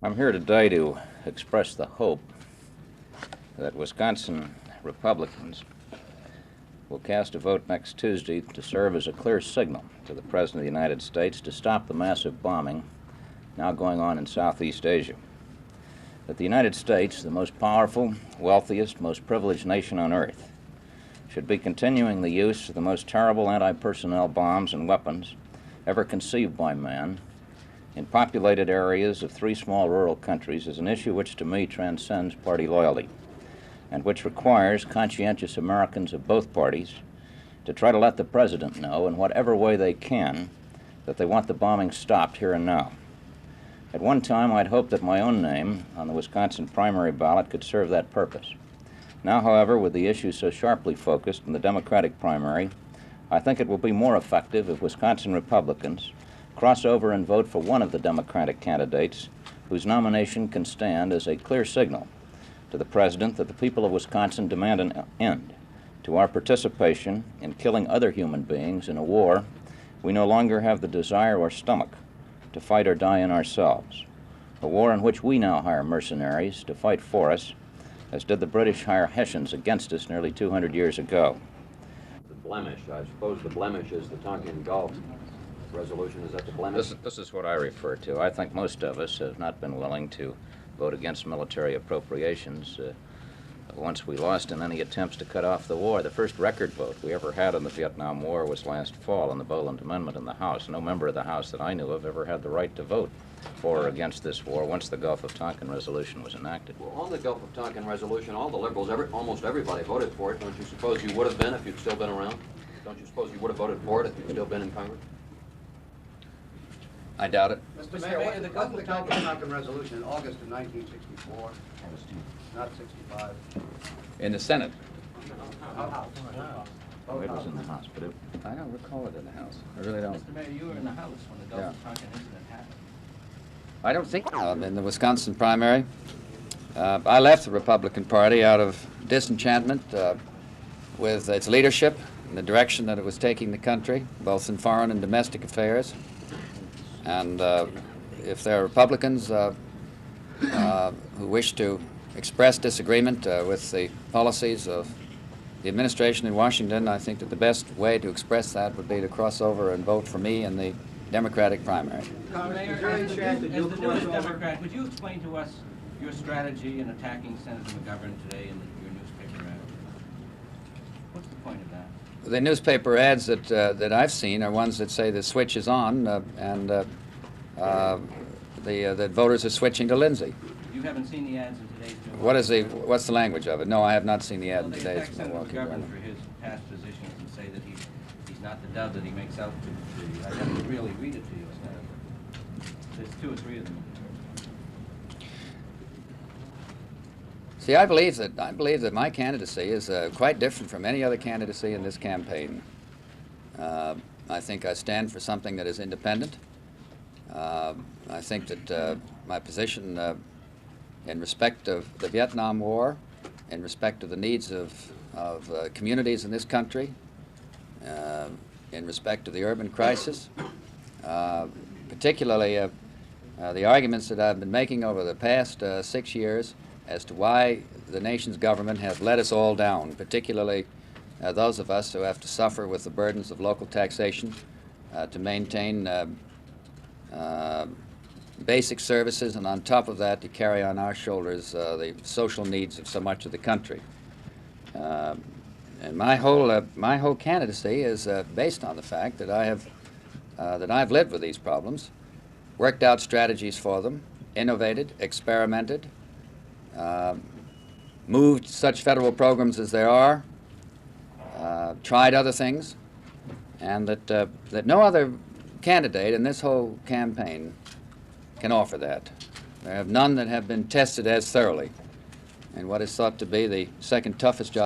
I'm here today to express the hope that Wisconsin Republicans will cast a vote next Tuesday to serve as a clear signal to the President of the United States to stop the massive bombing now going on in Southeast Asia. That the United States, the most powerful, wealthiest, most privileged nation on earth, should be continuing the use of the most terrible anti-personnel bombs and weapons ever conceived by man in populated areas of three small rural countries is an issue which to me transcends party loyalty and which requires conscientious Americans of both parties to try to let the President know in whatever way they can that they want the bombing stopped here and now. At one time, I'd hoped that my own name on the Wisconsin primary ballot could serve that purpose. Now, however, with the issue so sharply focused in the Democratic primary, I think it will be more effective if Wisconsin Republicans cross over and vote for one of the Democratic candidates whose nomination can stand as a clear signal to the President that the people of Wisconsin demand an end to our participation in killing other human beings in a war we no longer have the desire or stomach to fight or die in ourselves, a war in which we now hire mercenaries to fight for us, as did the British hire Hessians against us nearly 200 years ago. The blemish, I suppose the blemish is the Tonkin Gulf resolution. Is that the blemish? This is what I refer to. I think most of us have not been willing to vote against military appropriations once we lost in any attempts to cut off the war. The first record vote we ever had on the Vietnam War was last fall on the Boland Amendment in the House. No member of the House that I knew of ever had the right to vote for or against this war once the Gulf of Tonkin resolution was enacted. Well, on the Gulf of Tonkin resolution, all the liberals, almost everybody voted for it. Don't you suppose you would have been if you'd still been around? Don't you suppose you would have voted for it if you'd still been in Congress? I doubt it. Mr. Mayor, the Gulf of Tonkin resolution in August of 1964, not 65. In the Senate. House. It was in the House, but I don't recall it in the House. I really don't. Mr. Mayor, you were in the House when the Gulf of Tonkin incident happened. I don't think in the Wisconsin primary. I left the Republican Party out of disenchantment with its leadership and the direction that it was taking the country, both in foreign and domestic affairs. And if there are Republicans who wish to express disagreement with the policies of the administration in Washington, I think that the best way to express that would be to cross over and vote for me in the Democratic primary. Mayor, as the newest Democrat, would you explain to us your strategy in attacking Senator McGovern today in your newspaper ad? What's the point of that? The newspaper ads that I've seen are ones that say the switch is on and that voters are switching to Lindsay. You haven't seen the ads in today's Milwaukee? What's the language of it? No, I have not seen the ad in today's Milwaukee. They attack Senator McGovern for his past positions and say that he's not the dove that he makes out to be. I have to really read it to you. There's two or three of them. See, I believe that my candidacy is quite different from any other candidacy in this campaign. I think I stand for something that is independent. I think that my position in respect of the Vietnam War, in respect of the needs of communities in this country, in respect of the urban crisis, particularly the arguments that I've been making over the past 6 years as to why the nation's government has let us all down, particularly those of us who have to suffer with the burdens of local taxation to maintain basic services, and on top of that to carry on our shoulders the social needs of so much of the country. And my whole candidacy is based on the fact that I've lived with these problems, worked out strategies for them, innovated, experimented, moved such federal programs as there are, tried other things, and that no other candidate in this whole campaign can offer that. There have none that have been tested as thoroughly in what is thought to be the second toughest job